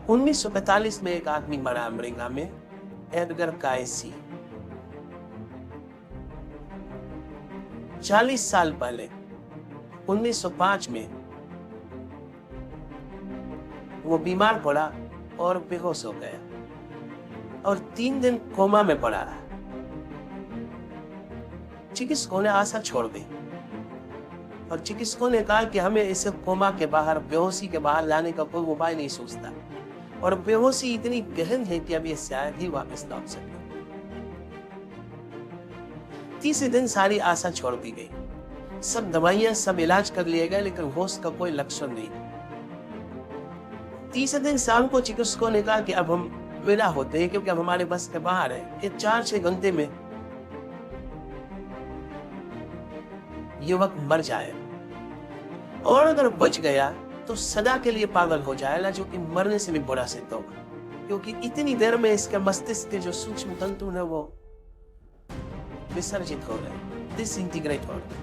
1945 में एक आदमी मरा अमेरिका में, एडगर कायसी। 40 साल पहले 1905 में वो बीमार पड़ा और बेहोश हो गया और 3 दिन कोमा में पड़ा। चिकित्सकों ने आशा छोड़ दी और चिकित्सकों ने कहा कि हमें इसे कोमा के बाहर, बेहोशी के बाहर लाने का कोई उपाय नहीं सोचता और बेहोशी इतनी गहन है कि अब ये शायद ही वापस लौट सके। तीसरे दिन सारी आशा छोड़ दी गई। सब दवाइयां, सब इलाज कर लिए गए, लेकिन होश का कोई लक्षण नहीं। तीसरे दिन शाम को चिकित्सकों ने कहा कि अब हम विदा होते हैं, क्योंकि अब हमारे बस के बाहर है। ये 4-6 घंटे में युवक मर जाए और अगर बच गया तो सदा के लिए पागल हो जाएगा, जो कि मरने से भी बुरा सिद्ध होगा, क्योंकि इतनी देर में इसके मस्तिष्क के जो सूक्ष्म तंतु है वो विसर्जित हो गए, डिसइंटीग्रेट हो गए।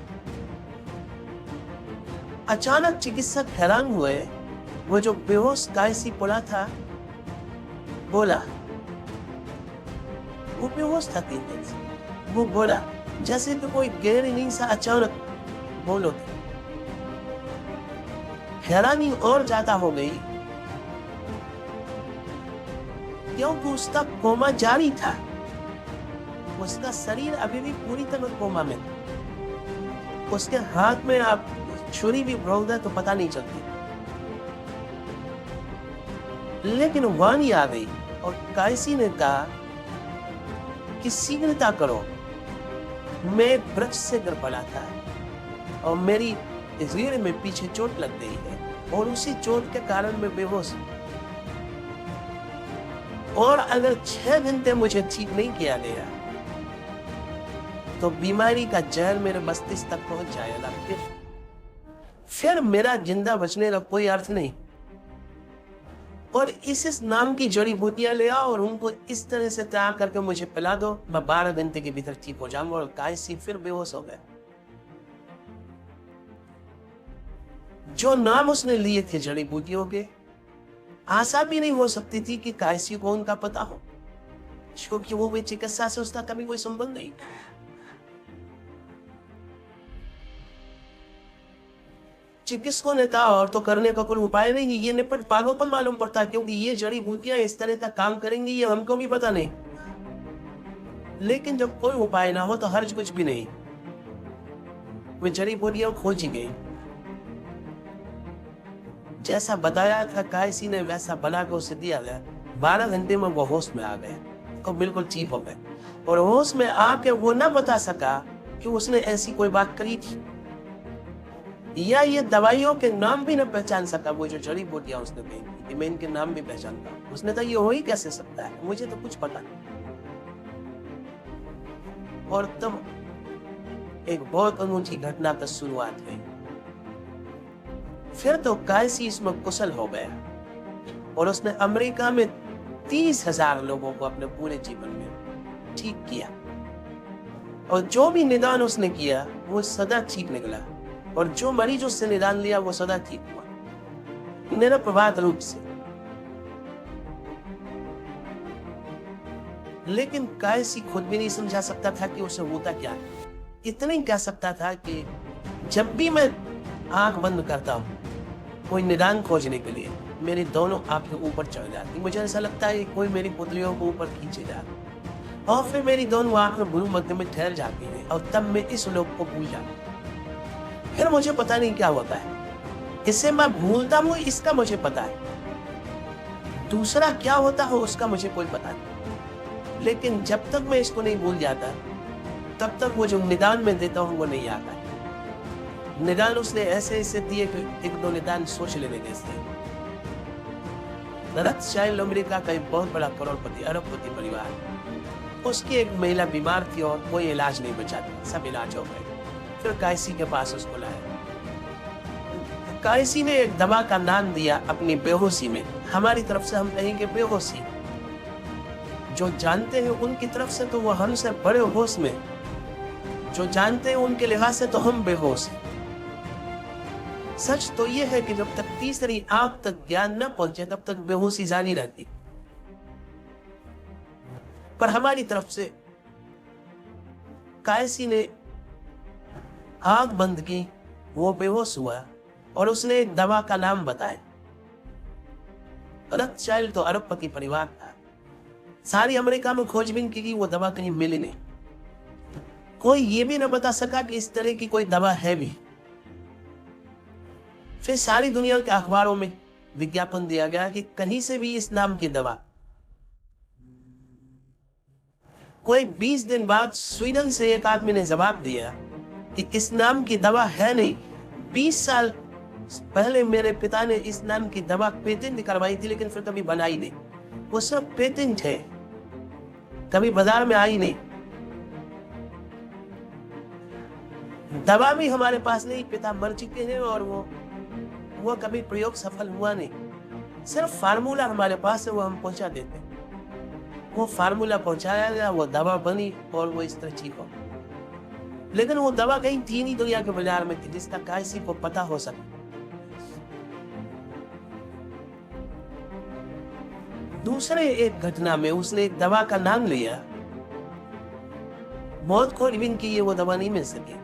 अचानक चिकित्सक हैरान हुए। वो जो बेहोश कायसी पड़ा था बोला, वो बेहोश था 3 दिन से। वो बोला जैसे कि कोई गहरी नींद से अचानक बोलो। हैरानी और ज्यादा हो गई क्योंकि उसका कोमा जारी था। उसका शरीर अभी भी पूरी तरह कोमा में था। उसके हाथ में आप छुरी भी भोग दे तो पता नहीं चलती, लेकिन वाणी आ गई और कायसी ने कहा कि शीघ्रता करो, मैं एक वृक्ष से गिर पड़ा था और मेरी रीढ़ में पीछे चोट लग गई है और उसी चोट के कारण मैं बेहोश हूं, और अगर 6 घंटे मुझे ठीक नहीं किया गया तो बीमारी का जहर मेरे मस्तिष्क तक पहुंच जाएगा। फिर मेरा जिंदा बचने का कोई अर्थ नहीं। और इस नाम की जड़ी बूटियां ले आओ और उनको इस तरह से तैयार करके मुझे पिला दो, मैं 12 घंटे के भीतर ठीक हो जाऊंगा। और कायसी फिर बेहोश हो गए। जो नाम उसने लिए थे जड़ी बूटियों के, आशा भी नहीं हो सकती थी कि कायसी को उनका पता हो, क्योंकि वो चिकित्सा से उसका कभी कोई संबंध नहीं। चिकित्सकों ने कहा और तो करने का कोई उपाय नहीं, ये निपट पागलपन मालूम पड़ता है, क्योंकि ये जड़ी बूटियां इस तरह का काम करेंगी ये हमको भी पता नहीं। लेकिन जब कोई उपाय ना हो तो हर्ज कुछ भी नहीं। वे जड़ी बूटियां खोजी गई, जैसा बताया था कायसी ने वैसा बना के उसे दिया गया। 12 घंटे में वो होश में आ गए और बिल्कुल ठीक हो गए। और होश में आके वो ना बता सका कि उसने ऐसी कोई बात करी थी, या ये दवाइयों के नाम भी न पहचान सका। वो जो जड़ी बूटियां उसने कही, मैं इनके नाम भी पहचानता हूं। उसने कहा ये हो ही कैसे सकता है, मुझे तो कुछ पता नहीं। और तब एक बहुत अनूठी घटना की शुरुआत हुई। फिर तो कायसी इसमें कुशल हो गया और उसने अमेरिका में 30,000 लोगों को अपने पूरे जीवन में ठीक किया। और जो भी निदान उसने किया वो सदा ठीक निकला, और जो मरीज उससे निदान लिया वो सदा ठीक हुआ, निरपवाद रूप से। लेकिन कायसी खुद भी नहीं समझा सकता था कि उसे होता क्या है। इतना ही कह सकता था कि जब भी मैं आंख बंद करता हूं कोई निदान खोजने के लिए, मेरी दोनों आंखें ऊपर चढ़ जाती। मुझे ऐसा लगता है कि कोई मेरी पुतलियों को ऊपर खींचे जा रहा, और फिर मेरी दोनों आंखें भ्रू मध्य में ठहर जाती है, और तब मैं इस लोक को भूल जाता हूं। फिर मुझे पता नहीं क्या होता है, इसे मैं भूलता हूं, इसका मुझे पता है। दूसरा क्या होता हो उसका मुझे कोई पता नहीं। लेकिन जब तक मैं इसको नहीं भूल जाता तब तक वो जो निदान मैं देता हूं वो नहीं आता। निदान उसने ऐसे ऐसे दिए कि 1-2 निदान सोच लेने जैसे। रॉथस्चाइल्ड अमेरिका का एक बहुत बड़ा करोड़पति, अरबपति परिवार, उसकी एक महिला बीमार थी और कोई इलाज नहीं बचा था, सब इलाज हो गए। फिर कायसी के पास उसको लाया। कायसी ने एक दवा का नाम दिया अपनी बेहोशी में। हमारी तरफ से हम कहेंगे बेहोशी, जो जानते हैं उनकी तरफ से तो वो हमसे बड़े होश में, जो जानते हैं उनके लिहाज से तो हम बेहोश हैं। सच तो ये है कि जब तक तीसरी आंख तक ज्ञान न पहुंचे तब तक बेहोशी जारी रहती, पर हमारी तरफ से कायसी ने आंख बंद की, वो बेहोश हुआ और उसने एक दवा का नाम बताया। रथचाइल्ड तो अरबपति परिवार था, सारी अमेरिका में खोजबीन की, वो दवा कहीं मिली नहीं। कोई ये भी न बता सका कि इस तरह की कोई दवा है भी। फिर सारी दुनिया के अखबारों में विज्ञापन दिया गया कि कहीं से भी इस नाम की दवा। कोई 20 दिन बाद स्वीडन से एक आदमी ने जवाब दिया कि इस नाम की दवा है नहीं। 20 साल पहले मेरे पिता ने इस नाम की दवा पेटेंट करवाई थी, लेकिन फिर कभी बनाई नहीं। वो सब पेटेंट है, कभी बाजार में आई नहीं। दवा भी हमारे पास नहीं, पिता मर चुके हैं और वो कभी प्रयोग सफल हुआ नहीं। सिर्फ फार्मूला हमारे पास है, वो हम पहुंचा देते। वो फार्मूला पहुंचाया गया, वो दवा बनी और वो इस तरह ठीक हो। लेकिन वो दवा कहीं थी नहीं दुनिया के बाजार में थी जिसका किसी को पता हो सके। दूसरे एक घटना में उसने एक दवा का नाम लिया, बहुत खोजबीन की, ये वो दवा नहीं मिल सकी।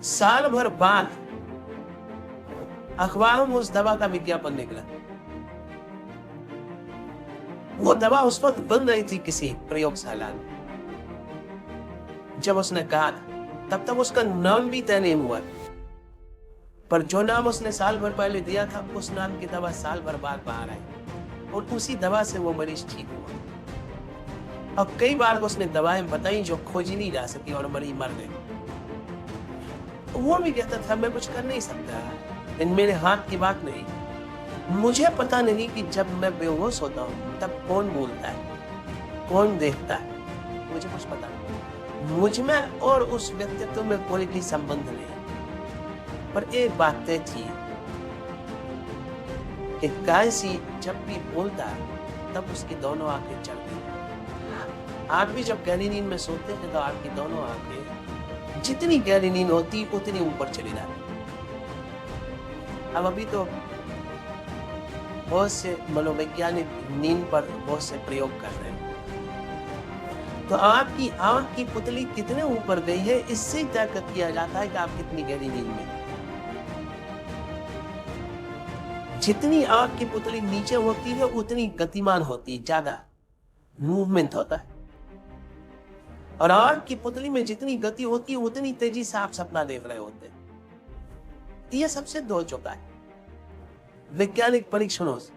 साल भर बाद अखबारों में उस दवा का विज्ञापन निकला। वो दवा उस वक्त बन रही थी किसी प्रयोगशाला में। जब उसने कहा तब तक उसका नाम भी तय नहीं हुआ, पर जो नाम उसने साल भर पहले दिया था उस नाम की दवा साल भर बाद बाहर आई और उसी दवा से वो मरीज ठीक हुआ। अब कई बार उसने दवाएं बताई जो खोजी नहीं जा सकी और मरीज मर गए। वो भी कहता था मैं कुछ कर नहीं सकता, इन मेरे हाथ की बात नहीं। मुझे पता नहीं कि जब मैं बेहोश होता हूँ तब कौन बोलता है, कौन देखता है, मुझे कुछ पता नहीं। मुझ में और उस व्यक्तित्व में कोई भी संबंध नहीं। पर एक बात तय थी कि कायसी जब भी बोलता तब उसकी दोनों आंखें चलती। आप भी जब गहरी नींद में सोते हैं तो आपकी दोनों आंखें जितनी गहरी नींद होती उतनी ऊपर चली जाती। अब अभी तो बहुत से मनोवैज्ञानिक नींद पर बहुत से प्रयोग कर रहे हैं। तो आपकी आंख की पुतली कितने ऊपर गई है इससे तय किया जाता है कि आप कितनी गहरी नींद में। जितनी आंख की पुतली नीचे होती है उतनी गतिमान होती है, ज्यादा मूवमेंट होता है। और आंख की पुतली में जितनी गति होती है उतनी तेजी से आप सपना देख रहे होते हैं। यह सबसे हो चुका है वैज्ञानिक परीक्षणों से।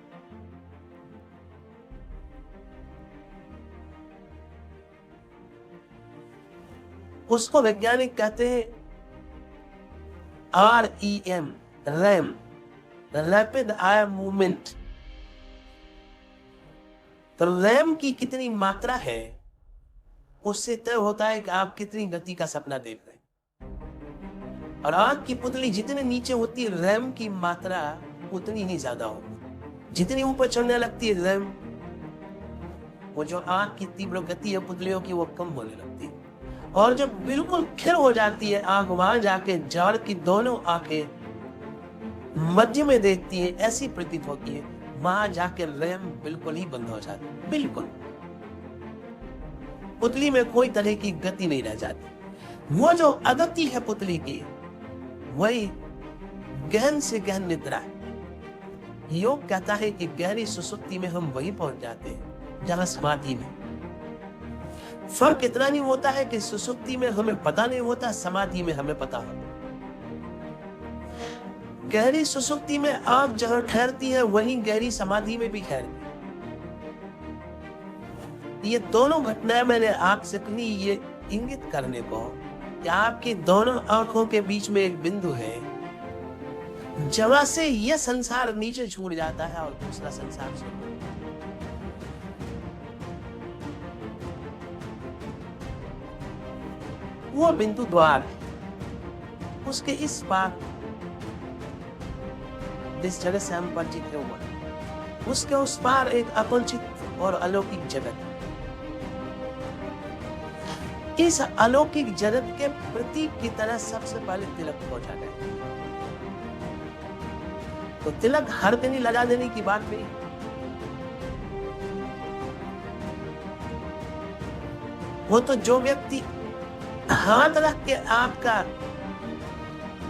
उसको वैज्ञानिक कहते हैं REM, RAM, rapid eye movement. तो रैम की कितनी मात्रा है उससे तय होता है कि आप कितनी गति का सपना देख रहे हैं। और आंख की पुतली जितने नीचे होती है रैम की मात्रा उतनी ही ज्यादा होगी। जितनी ऊपर चढ़ने लगती है रैम, वो जो आंख की तीव्र गति है पुतलियों की वो कम होने लगती है। और जब बिल्कुल खिर हो जाती है आंख, वहां जाके जाड़ की दोनों आंखें मध्य में देखती है, ऐसी प्रतीत होती है। वहां जाके रैम बिल्कुल ही बंद हो जाती है, बिल्कुल पुतली में कोई तरह की गति नहीं रह जाती। वो जो अगति है पुतली की वही गहन से गहन निद्रा है। योग कहता है कि गहरी सुसुप्ति में हम वही पहुंच जाते हैं जहां समाधि में। फर्क इतना नहीं होता है कि सुसुप्ति में हमें पता नहीं होता, समाधि में हमें पता होता। गहरी सुसुप्ति में आंख जहां ठहरती है वहीं गहरी समाधि में भी ठहरती है। ये दोनों घटनाएं मैंने आपसे कही ये इंगित करने को कि आपकी दोनों आंखों के बीच में एक बिंदु है जहां से यह संसार नीचे छूट जाता है और दूसरा संसार शुरू। वो बिंदु द्वार है, उसके इस पार जिस जगह से हम परिचित हुआ, उसके उस पार एक अपरिचित और अलौकिक जगत है। इस अलौकिक जगत के प्रतीक की तरह सबसे पहले तिलक पहुंचा गया। तो तिलक हर दिन ही लगा देने की बात नहीं। वो तो जो व्यक्ति हाथ रख के आपका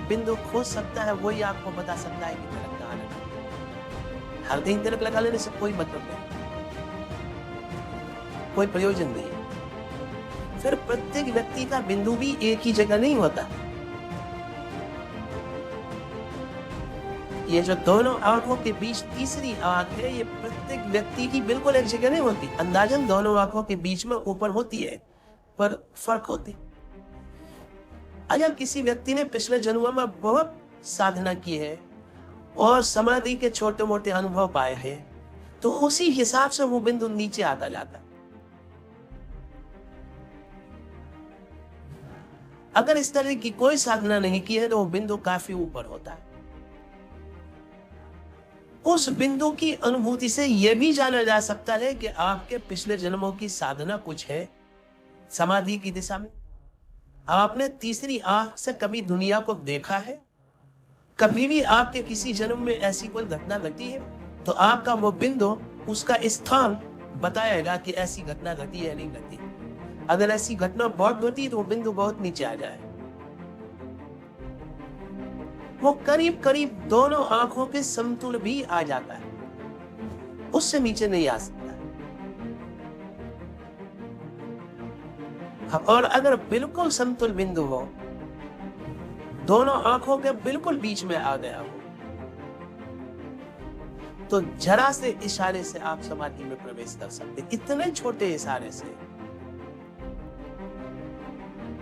बिंदु खोज सकता है वही आपको बता सकता है कि तिलक कहाँ लगा। हर दिन तिलक लगा लेने से कोई मतलब नहीं, कोई प्रयोजन नहीं। फिर प्रत्येक व्यक्ति का बिंदु भी एक ही जगह नहीं होता। ये जो दोनों आंखों के बीच तीसरी आंख है, ये प्रत्येक व्यक्ति की बिल्कुल एक जगह नहीं होती। अंदाजन दोनों आंखों के बीच में ऊपर होती है, पर फर्क होती। अगर किसी व्यक्ति ने पिछले जन्मों में बहुत साधना की है और समाधि के छोटे मोटे अनुभव पाए हैं, तो उसी हिसाब से वो बिंदु नीचे आता जाता। अगर इस तरह की कोई साधना नहीं की है तो वो बिंदु काफी ऊपर होता है। उस बिंदु की अनुभूति से यह भी जाना जा सकता है कि आपके पिछले जन्मों की साधना कुछ है समाधि की दिशा में। आपने तीसरी आंख से कभी दुनिया को देखा है? कभी भी आपके किसी जन्म में ऐसी कोई घटना घटी है? तो आपका वो बिंदु, उसका स्थान बताएगा कि ऐसी घटना घटी है नहीं घटी। अगर ऐसी घटना बहुत घटी तो वो बिंदु बहुत नीचे आ जाए। वो करीब करीब दोनों आंखों के समतुल भी आ जाता है, उससे नीचे नहीं आ सकता। और अगर बिल्कुल समतुल बिंदु हो, दोनों आंखों के बिल्कुल बीच में आ गया हो, तो जरा से इशारे से आप समाधि में प्रवेश कर सकते। इतने छोटे इशारे से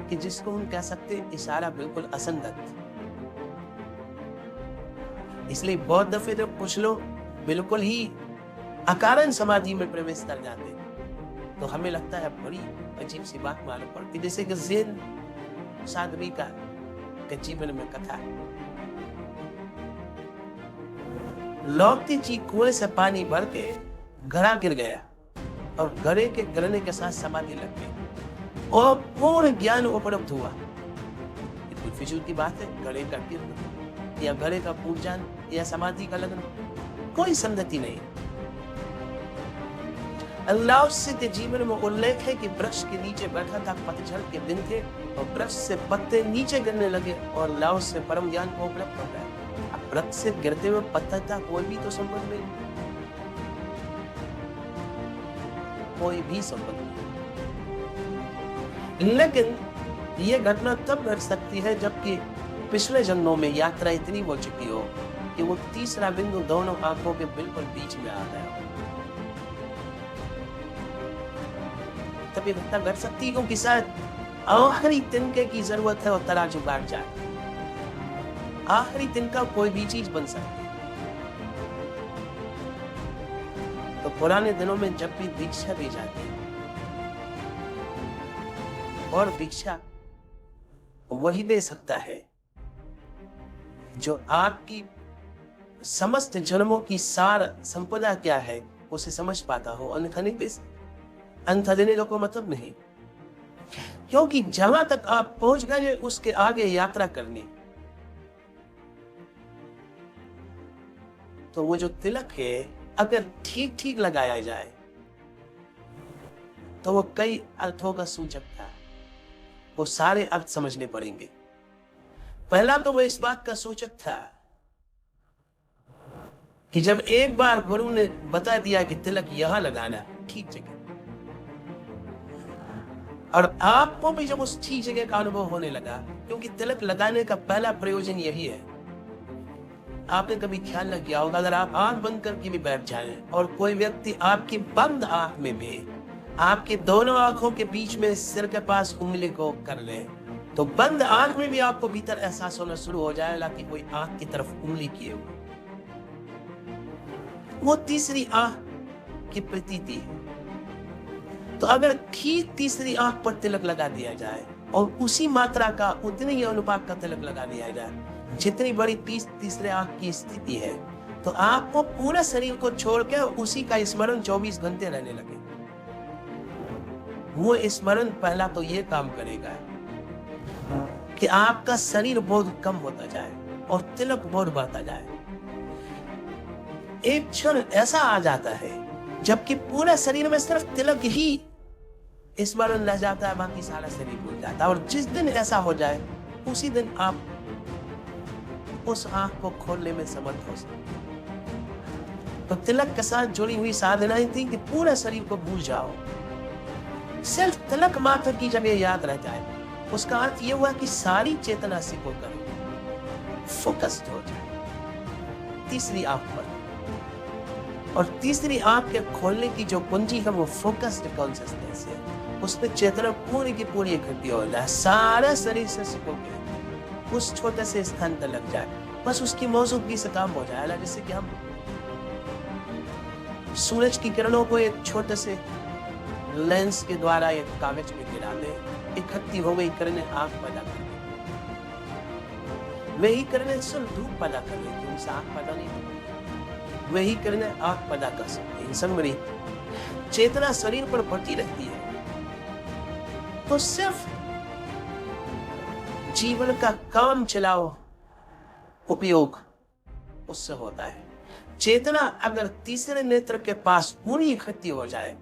कि जिसको हम कह सकते इशारा बिल्कुल असंगत। इसलिए बहुत दफे जब कुछ लोग बिल्कुल ही अकारण समाधि में प्रवेश कर जाते तो हमें लगता है बड़ी अजीब सी बात मालूम पड़ती, जैसे कि ज़ेन साधवी का जीवन में कथा। लौटती चीख कुएं से पानी भर के घड़ा गिर गया और घड़े के गिरने के साथ समाधि लग गई और पूर्ण ज्ञान उपलब्ध हुआ। कोई फिजूल की बात है? घड़े का गिरना या घड़े का पूजन या समाधि का लगना, कोई संगति नहीं। अल्लाह से जीवन में उल्लेख है कि वृक्ष के नीचे बैठा था, पतझड़ के दिन थे और वृक्ष से पत्ते नीचे गिरने लगे और लाओस से परम ज्ञान को उपलब्ध हो गया। अब वृक्ष से गिरते हुए पत्थर था, कोई भी तो संबंध नहीं, कोई भी संबंध नहीं। लेकिन ये घटना तब घट सकती है जबकि पिछले जन्मों में यात्रा इतनी हो चुकी हो कि वो तीसरा बिंदु दोनों आंखों के बिल्कुल बीच में आ गया हो। तब ये घटना घट सकती है क्योंकि शायद आखिरी तिनके की जरूरत है और तराजू बैठ जाए। आखिरी तिनका कोई भी चीज बन सकती है। तो पुराने दिनों में जब भी दीक्षा दी जाती है, और दीक्षा वही दे सकता है जो आपकी समस्त जन्मों की सार संपदा क्या है उसे समझ पाता हो। अन्यथा देने का कोई मतलब नहीं, क्योंकि जहां तक आप पहुंच गए उसके आगे यात्रा करनी। तो वो जो तिलक है अगर ठीक ठीक लगाया जाए तो वो कई अर्थों का सूचक था। वो सारे अर्थ समझने पड़ेंगे। पहला तो वो इस बात का सूचक था कि जब एक बार गुरु ने बता दिया कि तिलक यहां लगाना, ठीक जगह, और आपको भी जब उस ठीक जगह का अनुभव होने लगा, क्योंकि तिलक लगाने का पहला प्रयोजन यही है। आपने कभी ख्याल न किया होगा, अगर आप आंख बंद करके भी बैठ जाएं और कोई व्यक्ति आपकी बंद आंख में भी आपके दोनों आंखों के बीच में सिर के पास उंगली को कर ले, तो बंद आंख में भी आपको भीतर एहसास होना शुरू हो जाएगा कि कोई आंख की तरफ उंगली किए हुए। वो तीसरी आंख की प्रतीति है। तो अगर ठीक तीसरी आंख पर तिलक लगा दिया जाए और उसी मात्रा का, उतने ही अनुपात का तिलक लगा दिया जाए जितनी बड़ी तीसरे आंख की स्थिति है, तो आपको पूरे शरीर को छोड़कर उसी का स्मरण 24 घंटे रहने लगे। वो स्मरण पहला तो ये काम करेगा कि आपका शरीर बहुत कम होता जाए और तिलक बहुत बढ़ता जाए। एक क्षण ऐसा आ जाता है जबकि पूरे शरीर में सिर्फ तिलक ही स्मरण रह जाता है, बाकी सारा शरीर भूल जाता है। और जिस दिन ऐसा हो जाए उसी दिन आप उस आंख को खोलने में समर्थ हो सकते। तो तिलक के साथ जुड़ी हुई साधनाएं थी कि पूरे शरीर को भूल जाओ, सिर्फ तिलक मात्र की जब ये याद रह जाए, उसका अर्थ ये हुआ कि सारी चेतना से को करो, फोकस्ड हो जाए तीसरी आंख पर। और तीसरी आंख के खोलने की जो कुंजी है वो फोकस्ड कॉन्शियसनेस है। उसमें चेतना पूरी की पूरी इकट्ठी हो जाए, सारा शरीर से सिको के उस छोटे से स्थान पर लग जाए, बस उसकी मौजूदगी से काम हो जाएगा। जैसे कि हम सूरज की किरणों को एक छोटे से लेंस के द्वारा एक कागज में गिरा दे, इकट्ठी हो गई किरणें आंख पैदा कर देती, वही किरणें सिर्फ धूप पैदा कर लेती, उनसे आंख पैदा नहीं होती, वही किरणें आंख पैदा कर सकती है। समझी? चेतना शरीर पर बढ़ती रहती है। तो सिर्फ जीवन का काम चलाओ उपयोग उससे होता है। चेतना अगर तीसरे नेत्र के पास पूरी इकट्ठी हो जाए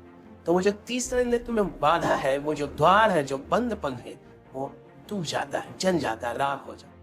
तो वो जो तीसरे नेत्र में बाधा है, वो जो द्वार है, जो बंदपन है, वो टूट जाता है, जन जाता है, राख हो जाता है।